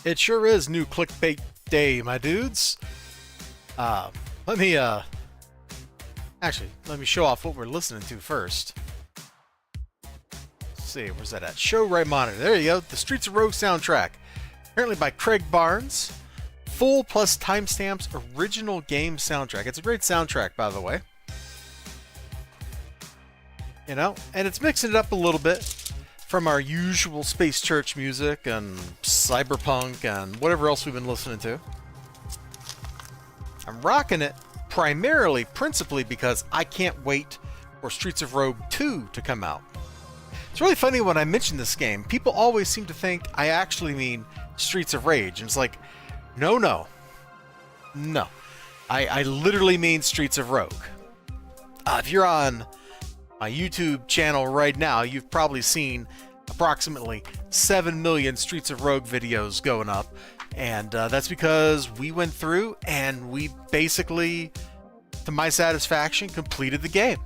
It sure is new clickbait day, my dudes. Let me actually let me show off what we're listening to first. Let's see, where's that at? Show right monitor. There you go. The Streets of Rogue soundtrack, apparently by Craig Barnes. Full plus timestamps original game soundtrack. It's a great soundtrack, by the way. You know, and it's mixing it up a little bit from our usual Space Church music and cyberpunk and whatever else we've been listening to. I'm rocking it principally because I can't wait for Streets of Rogue 2 to come out. It's really funny when I mention this game, people always seem to think I actually mean Streets of Rage, and it's like, no. I literally mean Streets of Rogue. If you're on my YouTube channel right now, you've probably seen approximately 7 million Streets of Rogue videos going up, and that's because we went through and we basically, to my satisfaction, completed the game.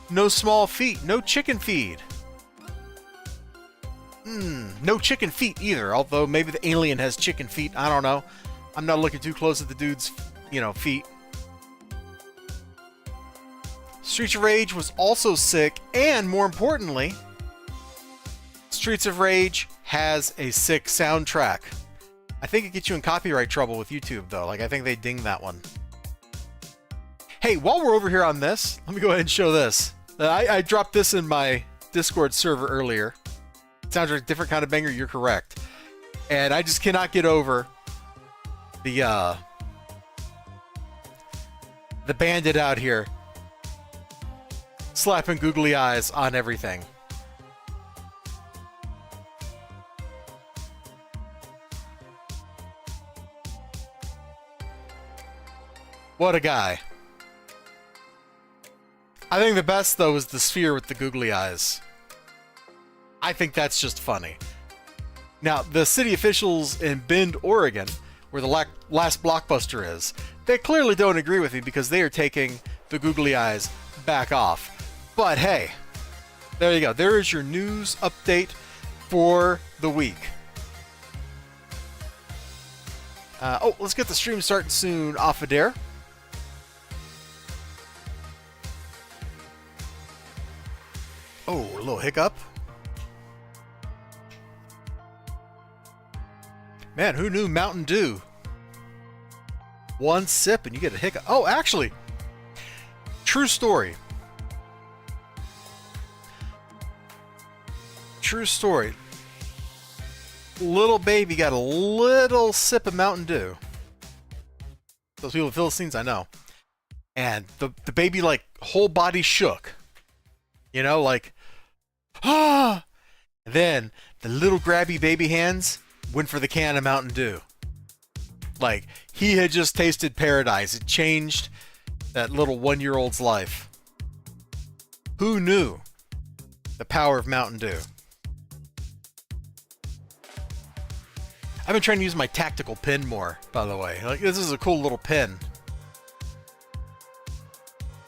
No small feat, no chicken feed. No chicken feet either, although maybe the alien has chicken feet, I don't know. I'm not looking too close at the dude's, feet. Streets of Rage was also sick, and more importantly, Streets of Rage has a sick soundtrack. I think it gets you in copyright trouble with YouTube, though. Like, I think they dinged that one. Hey, while we're over here on this, let me go ahead and show this. I dropped this in my Discord server earlier. Sounds like a different kind of banger, you're correct. And I just cannot get over the bandit out here slapping googly eyes on everything. What a guy. I think the best, though, is the sphere with the googly eyes. I think that's just funny. Now, the city officials in Bend, Oregon, where the last Blockbuster is, they clearly don't agree with me because they are taking the googly eyes back off. But hey, there you go. There is your news update for the week. Let's get the stream starting soon off of there. Oh, a little hiccup. Man, who knew Mountain Dew? One sip and you get a hiccup. Oh, actually, true story. True story. Little baby got a little sip of Mountain Dew. Those people in the Philippines, I know. And the baby, like, whole body shook. You know, like, ah! And then the little grabby baby hands went for the can of Mountain Dew. Like, he had just tasted paradise. It changed that little one-year-old's life. Who knew the power of Mountain Dew? I've been trying to use my tactical pen more, by the way. Like, this is a cool little pen.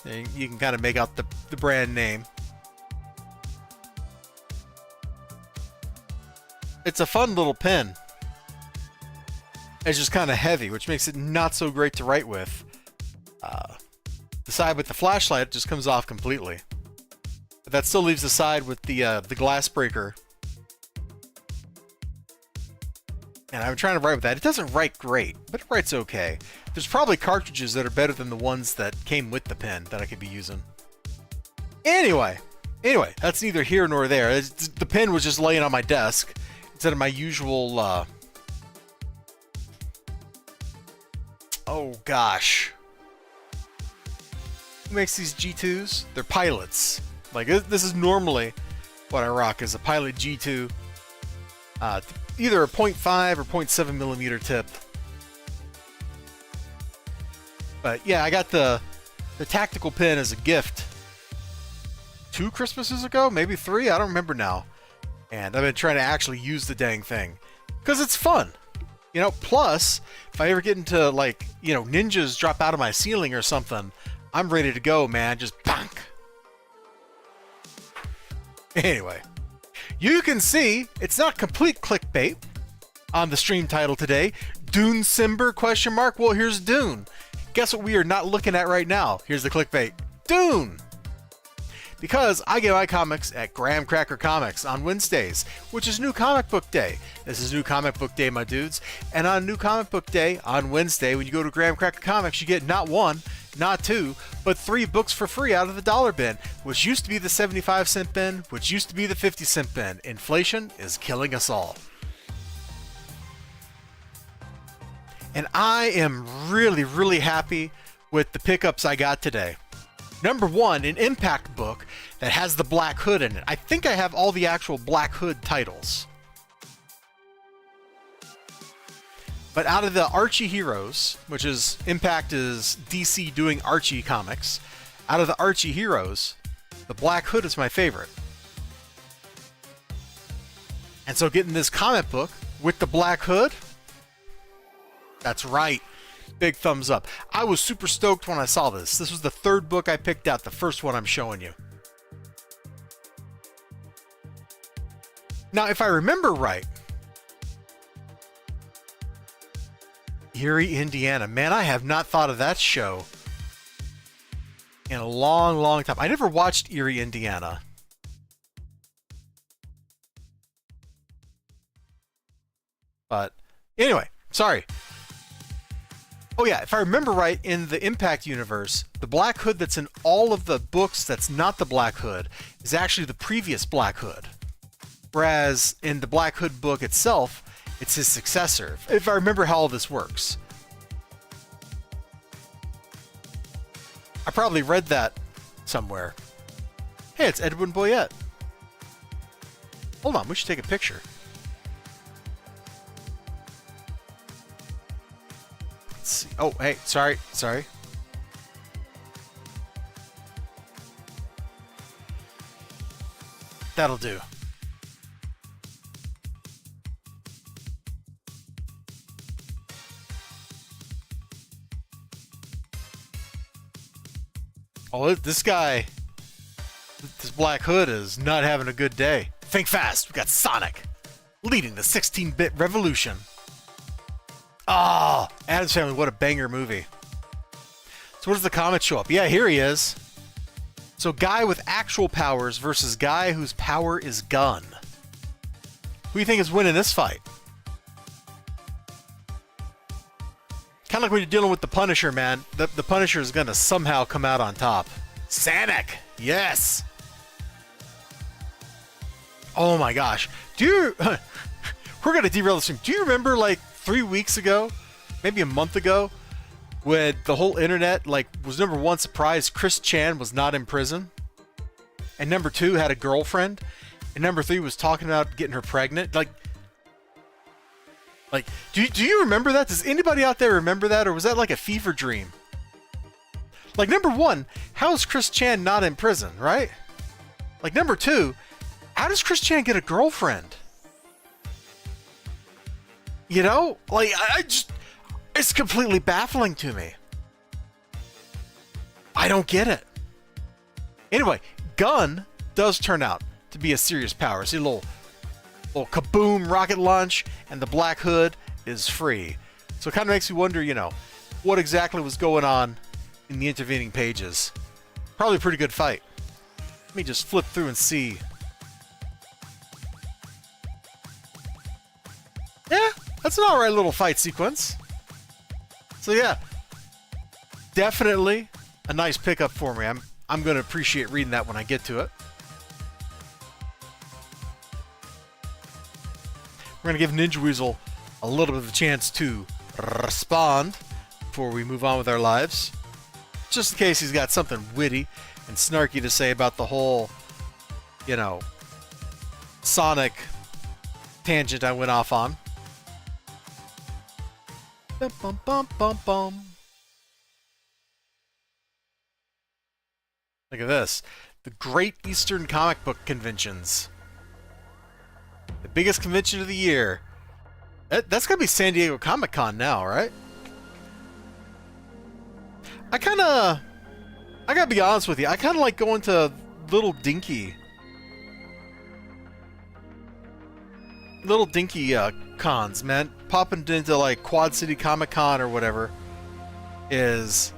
And you can kind of make out the brand name. It's a fun little pen. It's just kind of heavy, which makes it not so great to write with. The side with the flashlight just comes off completely. But that still leaves the side with the glass breaker. And I've been trying to write with that. It doesn't write great, but it writes okay. There's probably cartridges that are better than the ones that came with the pen that I could be using. Anyway, that's neither here nor there. The pen was just laying on my desk instead of my usual, oh gosh. Who makes these G2s? They're pilots. Like, this is normally what I rock, is a Pilot G2. Either a 0.5 or 0.7 millimeter tip. But yeah, I got the tactical pen as a gift 2 Christmases ago, maybe 3, I don't remember now. And I've been trying to actually use the dang thing because it's fun. You know, plus, if I ever get into, like, you know, ninjas drop out of my ceiling or something, I'm ready to go, man. Just bonk. Anyway, you can see it's not complete clickbait On the stream title today, Dunecember question mark? Well, here's Dune. Guess what we are not looking at right now? Here's the clickbait. Dune! Because I get my comics at Graham Cracker Comics on Wednesdays, which is New Comic Book Day. This is New Comic Book Day, my dudes. And on New Comic Book Day, on Wednesday, when you go to Graham Cracker Comics, you get not one, not two, but 3 books for free out of the dollar bin, which used to be the 75-cent bin, which used to be the 50-cent bin. Inflation is killing us all. And I am really, really happy with the pickups I got today. Number 1, an Impact book that has the Black Hood in it. I think I have all the actual Black Hood titles. But out of the Archie heroes, which is Impact is DC doing Archie comics, out of the Archie heroes, the Black Hood is my favorite. And so getting this comic book with the Black Hood, that's right. Big thumbs up. I was super stoked when I saw this. This was the 3rd book I picked out, the first one I'm showing you. Now, if I remember right, Erie, Indiana. Man, I have not thought of that show in a long, long time. I never watched Erie, Indiana. But anyway, sorry. Oh yeah, if I remember right, in the Impact universe, the Black Hood that's in all of the books that's not the Black Hood is actually the previous Black Hood. Whereas in the Black Hood book itself, it's his successor, if I remember how all this works. I probably read that somewhere. Hey, it's Edwin Boyette. Hold on, we should take a picture. See. Oh, hey, sorry. That'll do. Oh, this guy, this Black Hood is not having a good day. Think fast, we got Sonic leading the 16-bit revolution. Oh, Addams Family, what a banger movie. So what does the comet show up? Yeah, here he is. So guy with actual powers versus guy whose power is gun. Who do you think is winning this fight? Kind of like when you're dealing with the Punisher, man. The Punisher is going to somehow come out on top. Sonic! Yes! Oh my gosh. We're going to derail this thing. Do you remember, like, 3 weeks ago, maybe a month ago, when the whole internet was number 1 surprised Chris Chan was not in prison, and number 2 had a girlfriend, and number 3 was talking about getting her pregnant? Like, do you remember that? Does anybody out there remember that, or was that like a fever dream? Like, number 1, how is Chris Chan not in prison, right? Like, number 2, how does Chris Chan get a girlfriend? You know, like, it's completely baffling to me. I don't get it. Anyway, gun does turn out to be a serious power. See, a little kaboom rocket launch, and the Black Hood is free. So it kind of makes me wonder, you know, what exactly was going on in the intervening pages. Probably a pretty good fight. Let me just flip through and see. Yeah. That's an alright little fight sequence. So yeah, definitely a nice pickup for me. I'm going to appreciate reading that when I get to it. We're going to give Ninja Weasel a little bit of a chance to respond before we move on with our lives. Just in case he's got something witty and snarky to say about the whole, you know, Sonic tangent I went off on. Bum, bum, bum, bum, bum. Look at this. The Great Eastern Comic Book Conventions. The biggest convention of the year. That's gotta be San Diego Comic-Con now, right? I gotta be honest with you, I kinda like going to little dinky cons, man. Popping into like Quad City Comic Con or whatever is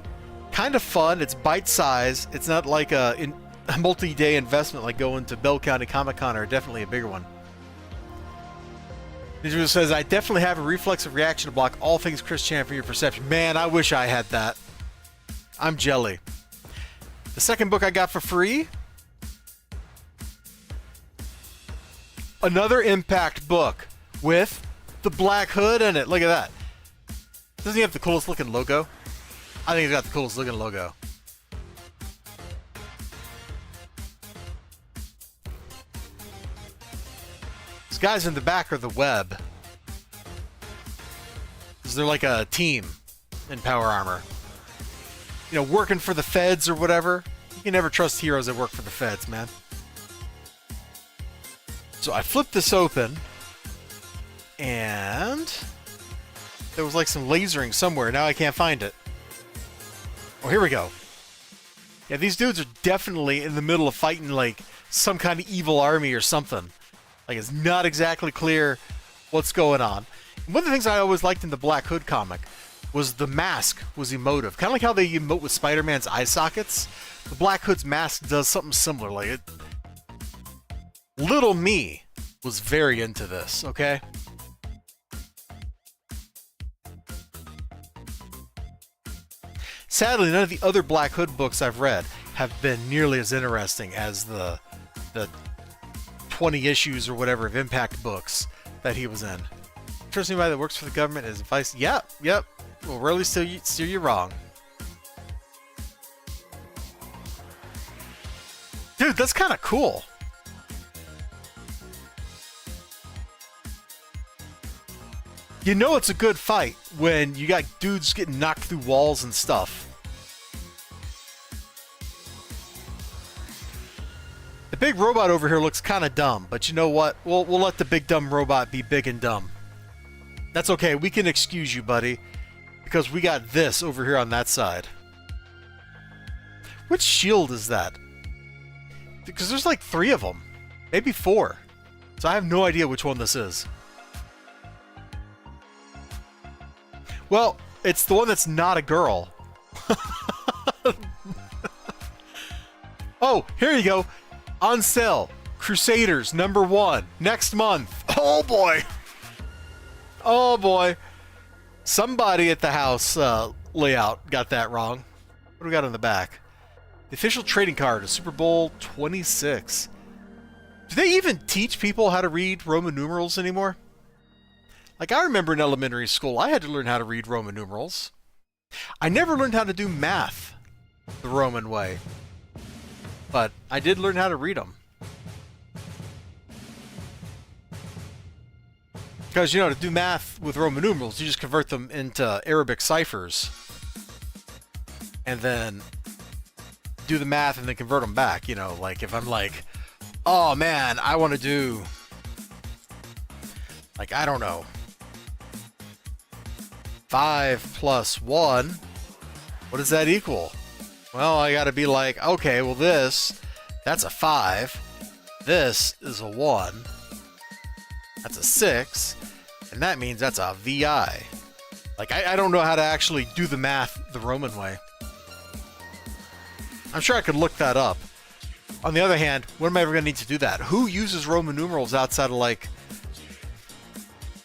kind of fun. It's bite-sized. It's not like a multi-day investment like going to Bell County Comic Con, or definitely a bigger one. Ninja says, I definitely have a reflexive reaction to block all things Chris Chan from your perception. Man, I wish I had that. I'm jelly. The second book I got for free, another Impact book with the Black Hood in it. Look at that. Doesn't he have the coolest looking logo? I think he's got the coolest looking logo. These guys in the back are the Web. They're like a team in Power Armor. You know, working for the feds or whatever. You can never trust heroes that work for the feds, man. So I flipped this open, and there was like some lasering somewhere. Now I can't find it. Oh, here we go. Yeah, these dudes are definitely in the middle of fighting like some kind of evil army or something. Like, it's not exactly clear what's going on. One of the things I always liked in the Black Hood comic was the mask was emotive. Kind of like how they emote with Spider-Man's eye sockets. The Black Hood's mask does something similar. Like, it... Little me was very into this, okay? Sadly, none of the other Black Hood books I've read have been nearly as interesting as the 20 issues or whatever of Impact books that he was in. Trust anybody that works for the government is advice. Yep. Will rarely steer you wrong. Dude, that's kind of cool. You know it's a good fight when you got dudes getting knocked through walls and stuff. The big robot over here looks kind of dumb, but you know what? We'll let the big dumb robot be big and dumb. That's okay. We can excuse you, buddy, because we got this over here on that side. Which shield is that? Because there's like 3 of them. Maybe 4. So I have no idea which one this is. Well, it's the one that's not a girl. Oh, here you go. On sale. Crusaders #1. Next month. Oh boy. Oh boy. Somebody at the house layout got that wrong. What do we got on the back? The official trading card is Super Bowl 26. Do they even teach people how to read Roman numerals anymore? Like, I remember in elementary school, I had to learn how to read Roman numerals. I never learned how to do math the Roman way. But I did learn how to read them. Because, you know, to do math with Roman numerals, you just convert them into Arabic ciphers. And then do the math and then convert them back. You know, like if I'm like, oh man, I want to do, like, I don't know, 5 plus 1, what does that equal? Well, I gotta be like, okay, well that's a 5, this is a 1, that's a 6, and that means that's a VI. Like, I don't know how to actually do the math the Roman way. I'm sure I could look that up. On the other hand, when am I ever gonna need to do that? Who uses Roman numerals outside of, like,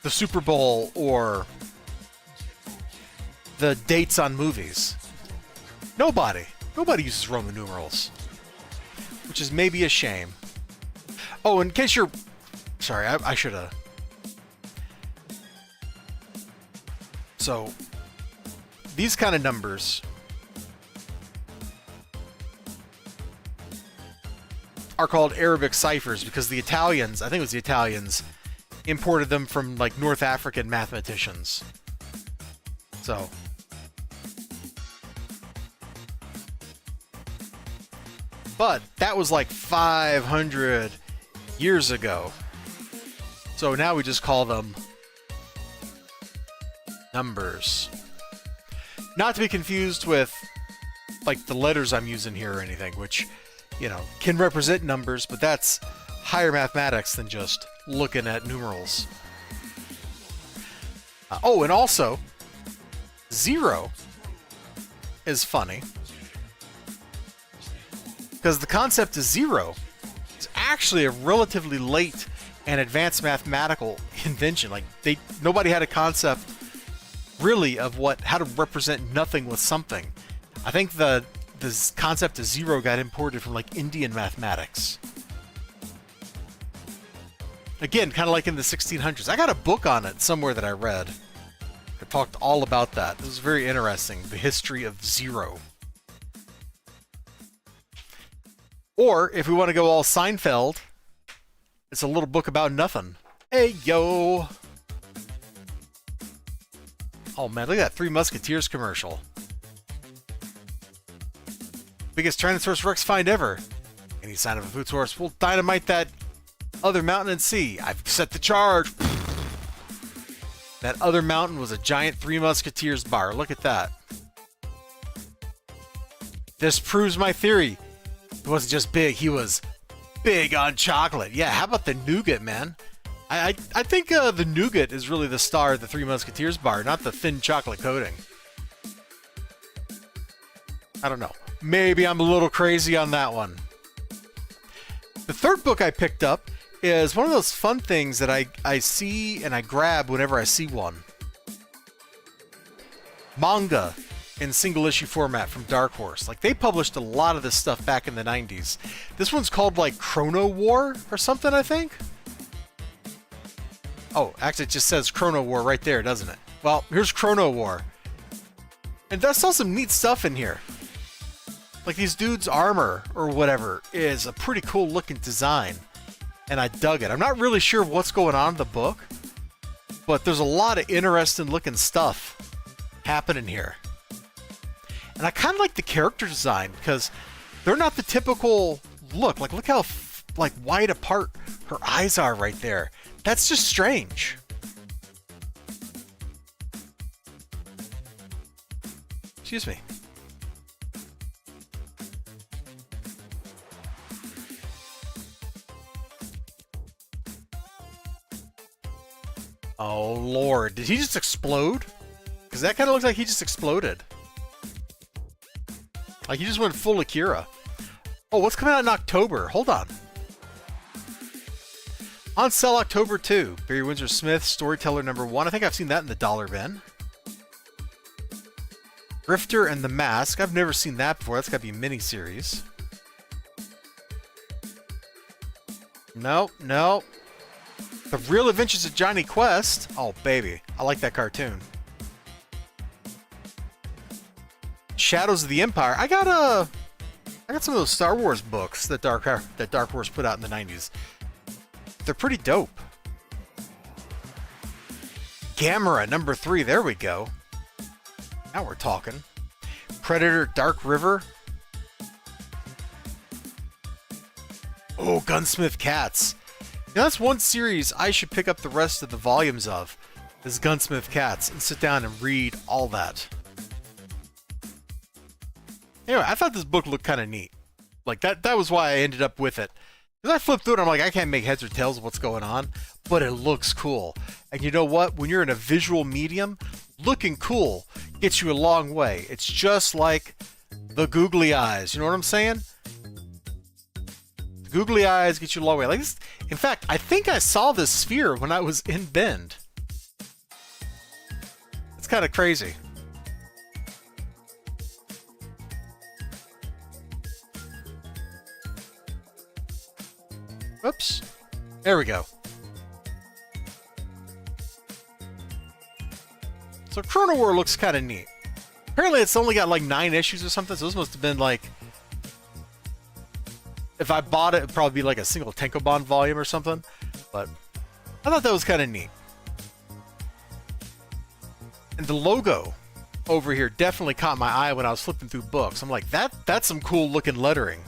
the Super Bowl or the dates on movies? Nobody. Nobody uses Roman numerals. Which is maybe a shame. Oh, in case you're... Sorry, I should have... So, these kind of numbers are called Arabic ciphers because the Italians, I think it was the Italians, imported them from, like, North African mathematicians. So... But that was like 500 years ago. So now we just call them numbers. Not to be confused with, like, the letters I'm using here or anything, which, you know, can represent numbers, but that's higher mathematics than just looking at numerals. Oh, and also, Zero is funny because the concept of zero is actually a relatively late and advanced mathematical invention. Like nobody had a concept really of how to represent nothing with something. I think the concept of zero got imported from like Indian mathematics. Again, kind of like in the 1600s. I got a book on it somewhere that I read. It talked all about that. This was very interesting. The history of zero. Or, if we want to go all Seinfeld, it's a little book about nothing. Hey, yo! Oh man, look at that Three Musketeers commercial. Biggest Tyrannosaurus Rex find ever. Any sign of a food source, we'll dynamite that other mountain and sea. I've set the charge. That other mountain was a giant Three Musketeers bar. Look at that. This proves my theory. He wasn't just big, he was big on chocolate. Yeah, how about the nougat, man? I think the nougat is really the star of the Three Musketeers bar, not the thin chocolate coating. I don't know. Maybe I'm a little crazy on that one. The third book I picked up is one of those fun things that I see and I grab whenever I see one. Manga in single issue format from Dark Horse. Like, they published a lot of this stuff back in the 90s. This one's called like Chrono War or something, I think. Oh, actually it just says Chrono War right there, doesn't it? Well, here's Chrono War. And there's still some neat stuff in here. Like, these dudes' armor or whatever is a pretty cool looking design. And I dug it. I'm not really sure what's going on in the book, but there's a lot of interesting looking stuff happening here. And I kind of like the character design because they're not the typical look. Like, look how like wide apart her eyes are right there. That's just strange. Excuse me. Oh, Lord. Did he just explode? Because that kind of looks like he just exploded. Like, he just went full Akira. Oh, what's coming out in October? Hold on. On sale October 2. Barry Windsor Smith, Storyteller #1. I think I've seen that in the dollar bin. Grifter and the Mask. I've never seen that before. That's got to be a miniseries. Nope, nope. The Real Adventures of Johnny Quest. Oh, baby. I like that cartoon. Shadows of the Empire. I got some of those Star Wars books that Dark Horse put out in the 90s. They're pretty dope. Gamera #3. There we go. Now we're talking. Predator Dark River. Oh, Gunsmith Cats. Now, that's one series I should pick up the rest of the volumes of, is Gunsmith Cats, and sit down and read all that. Anyway, I thought this book looked kind of neat. Like, that was why I ended up with it. Because I flipped through it, I'm like, I can't make heads or tails of what's going on, but it looks cool. And you know what? When you're in a visual medium, looking cool gets you a long way. It's just like the googly eyes. You know what I'm saying? The googly eyes get you a long way. Like this. In fact, I think I saw this sphere when I was in Bend. It's kind of crazy. Oops. There we go. So Chrono War looks kind of neat. Apparently it's only got like 9 issues or something, so this must have been like... If I bought it, it'd probably be like a single Tenkobon volume or something. But I thought that was kind of neat. And the logo over here definitely caught my eye when I was flipping through books. I'm like, that's some cool looking lettering.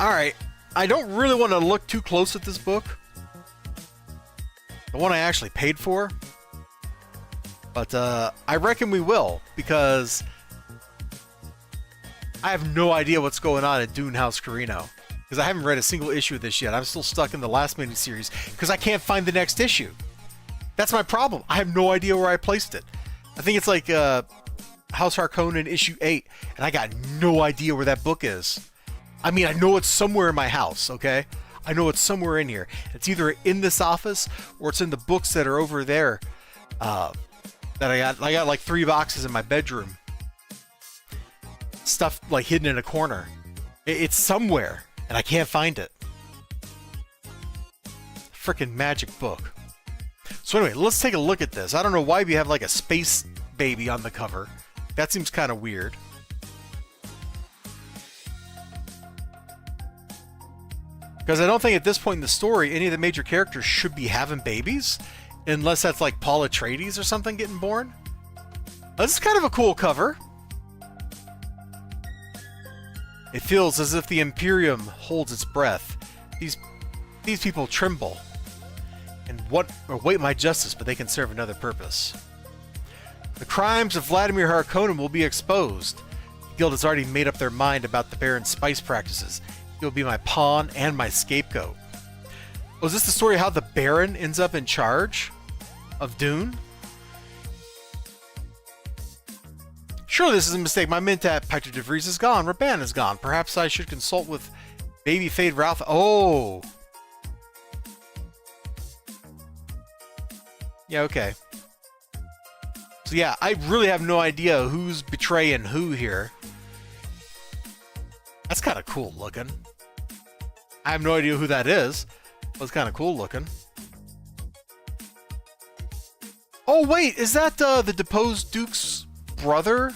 Alright, I don't really want to look too close at this book. The one I actually paid for. But I reckon we will, because I have no idea what's going on at Dune House Carino. Because I haven't read a single issue of this yet. I'm still stuck in the last miniseries because I can't find the next issue. That's my problem. I have no idea where I placed it. I think it's like House Harkonnen issue 8, and I got no idea where that book is. I mean, I know it's somewhere in my house, okay? I know it's somewhere in here. It's either in this office or it's in the books that are over there. That I got like 3 boxes in my bedroom. Stuff like hidden in a corner. It's somewhere, and I can't find it. Freaking magic book. So anyway, let's take a look at this. I don't know why we have like a space baby on the cover. That seems kind of weird. Because I don't think at this point in the story any of the major characters should be having babies. Unless that's like Paul Atreides or something getting born. This is kind of a cool cover. It feels as if the Imperium holds its breath. These people tremble and await my justice, but they can serve another purpose. The crimes of Vladimir Harkonnen will be exposed. The guild has already made up their mind about the Baron's spice practices. He'll be my pawn and my scapegoat. Was this the story of how the Baron ends up in charge of Dune? Surely this is a mistake. My Mentat Pector de Vries is gone. Raban is gone. Perhaps I should consult with baby Fade Ralph. Oh! Yeah, okay. So yeah, I really have no idea who's betraying who here. That's kind of cool looking. I have no idea who that is, but it's kind of cool looking. Oh wait, is that the deposed Duke's brother?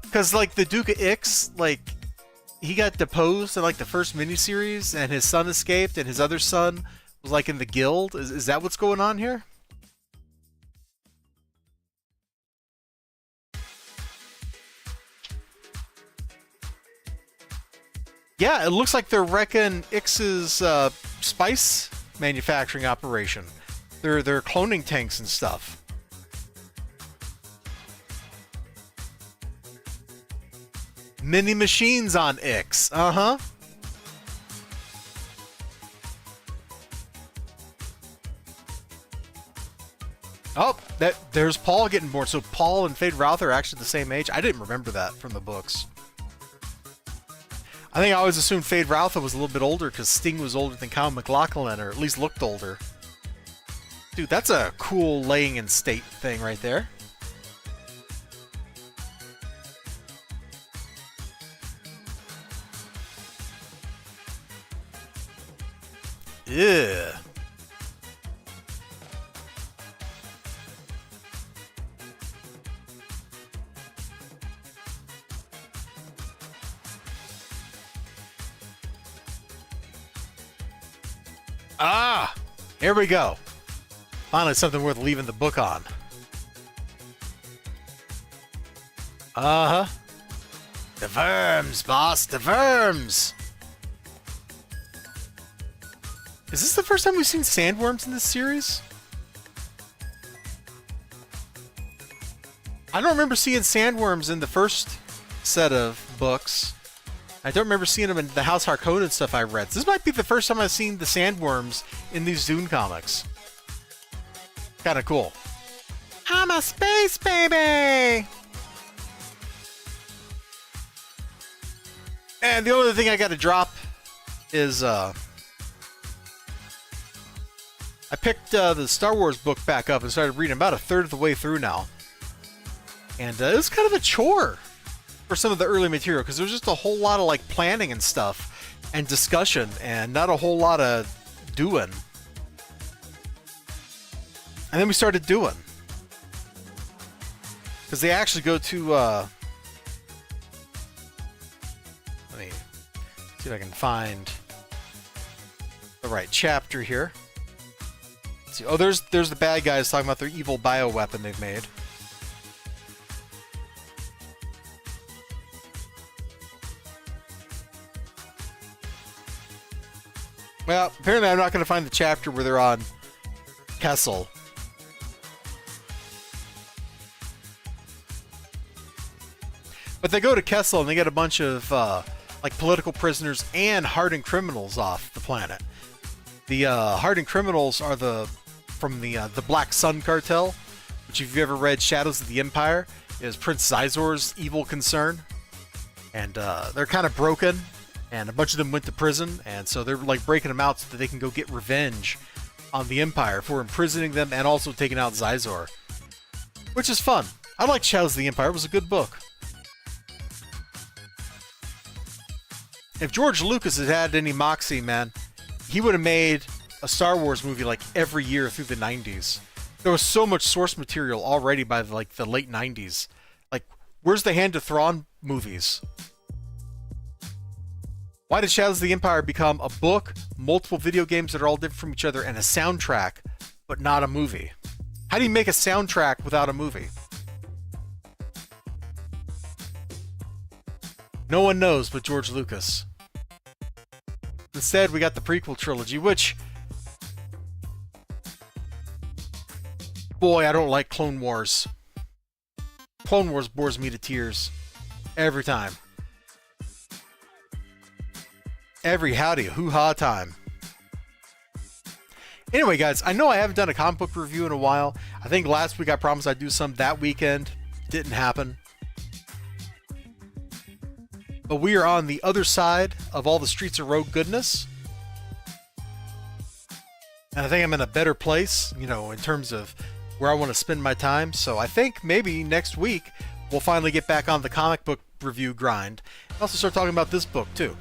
Because like the Duke of Ix, like he got deposed in like the first miniseries, and his son escaped, and his other son was like in the guild. Is that what's going on here? Yeah, it looks like they're wrecking Ix's spice manufacturing operation. They're cloning tanks and stuff. Mini machines on Ix. Uh-huh. Oh, there's Paul getting born. So Paul and Fade Ralph are actually the same age. I didn't remember that from the books. I think I always assumed Fade Ralph was a little bit older because Sting was older than Kyle MacLachlan, or at least looked older. Dude, that's a cool laying in state thing right there. Yeah. Ah! Here we go. Finally something worth leaving the book on. Uh-huh. The worms, boss, the worms! Is this the first time we've seen sandworms in this series? I don't remember seeing sandworms in the first set of books. I don't remember seeing them in the House Harkonnen stuff I read. So this might be the first time I've seen the sandworms in these Dune comics. Kind of cool. I'm a space baby! And the only thing I got to drop is I picked the Star Wars book back up and started reading about a third of the way through now. And it was kind of a chore for some of the early material because there's just a whole lot of like planning and stuff and discussion and not a whole lot of doing. And then we started doing. Because they actually go to let me see if I can find the right chapter here. Let's see. Oh, there's the bad guys talking about their evil bioweapon they've made. Well, apparently I'm not going to find the chapter where they're on Kessel. But they go to Kessel and they get a bunch of like political prisoners and hardened criminals off the planet. The hardened criminals are from the Black Sun Cartel, which if you've ever read Shadows of the Empire, is Prince Zizor's evil concern. And they're kind of broken, and a bunch of them went to prison, and so they're like breaking them out so that they can go get revenge on the Empire for imprisoning them and also taking out Zizor. Which is fun. I liked Shadows of the Empire. It was a good book. If George Lucas had had any moxie, man, he would have made a Star Wars movie like every year through the 90s. There was so much source material already by like the late 90s. Like, where's the Hand of Thrawn movies? Why did Shadows of the Empire become a book, multiple video games that are all different from each other, and a soundtrack, but not a movie? How do you make a soundtrack without a movie? No one knows but George Lucas. Instead, we got the prequel trilogy, which... Boy, I don't like Clone Wars. Clone Wars bores me to tears. Every time. Every howdy hoo-ha time. Anyway, guys, I know I haven't done a comic book review in a while. I think last week I promised I'd do some that weekend. Didn't happen. But we are on the other side of all the Streets of Rogue goodness. And I think I'm in a better place, you know, in terms of where I want to spend my time. So I think maybe next week we'll finally get back on the comic book review grind. And also start talking about this book, too.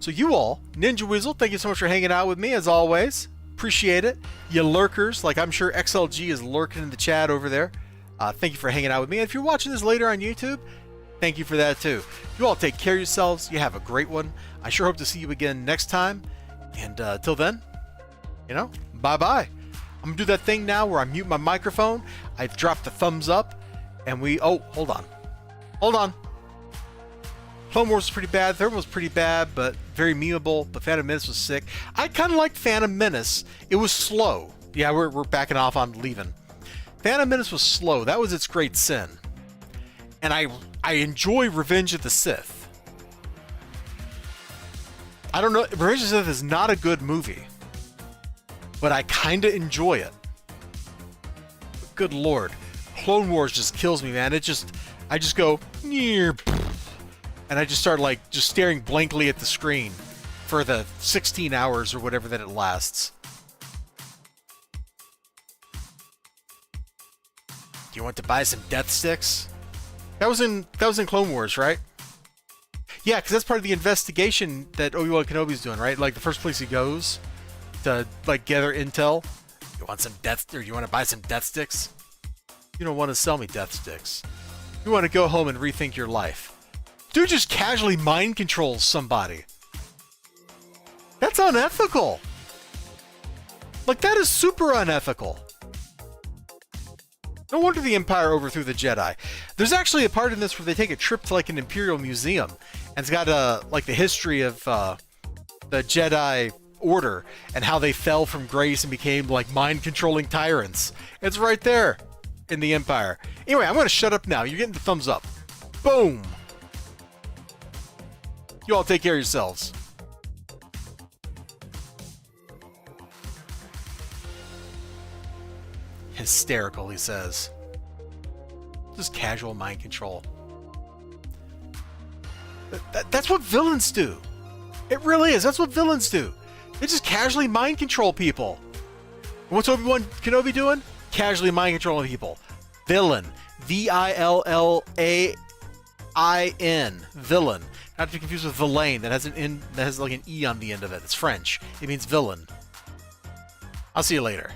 So you all, Ninja Weasel, thank you so much for hanging out with me, as always. Appreciate it. You lurkers, like I'm sure XLG is lurking in the chat over there. Thank you for hanging out with me. And if you're watching this later on YouTube, thank you for that too. You all take care of yourselves. You have a great one. I sure hope to see you again next time. And till then, you know, bye-bye. I'm going to do that thing now where I mute my microphone. I've dropped the thumbs up. And we... Oh, hold on. Hold on. Clone Wars was pretty bad. Third one was pretty bad, but very memeable. But Phantom Menace was sick. I kind of liked Phantom Menace. It was slow. Yeah, we're backing off on leaving. Phantom Menace was slow. That was its great sin. And I enjoy Revenge of the Sith. I don't know. Revenge of the Sith is not a good movie. But I kind of enjoy it. But good lord. Clone Wars just kills me, man. I just go... And I just start, like, just staring blankly at the screen for the 16 hours or whatever that it lasts. Do you want to buy some death sticks? That was in Clone Wars, right? Yeah, because that's part of the investigation that Obi-Wan Kenobi's doing, right? Like, the first place he goes to, like, gather intel. You want some death... Or you want to buy some death sticks? You don't want to sell me death sticks. You want to go home and rethink your life. Dude just casually mind controls somebody. That's unethical. Like, that is super unethical. No wonder the Empire overthrew the Jedi. There's actually a part in this where they take a trip to, like, an Imperial museum. And it's got, like, the history of the Jedi Order and how they fell from grace and became, like, mind-controlling tyrants. It's right there in the Empire. Anyway, I'm going to shut up now. You're getting the thumbs up. Boom. You all take care of yourselves. Hysterical, he says. Just casual mind control. That's what villains do. It really is. That's what villains do. They just casually mind control people. And what's Obi-Wan Kenobi doing? Casually mind controlling people. Villain. Villan. Villain. Not to be confused with villain. That has like an E on the end of it. It's French. It means villain. I'll see you later.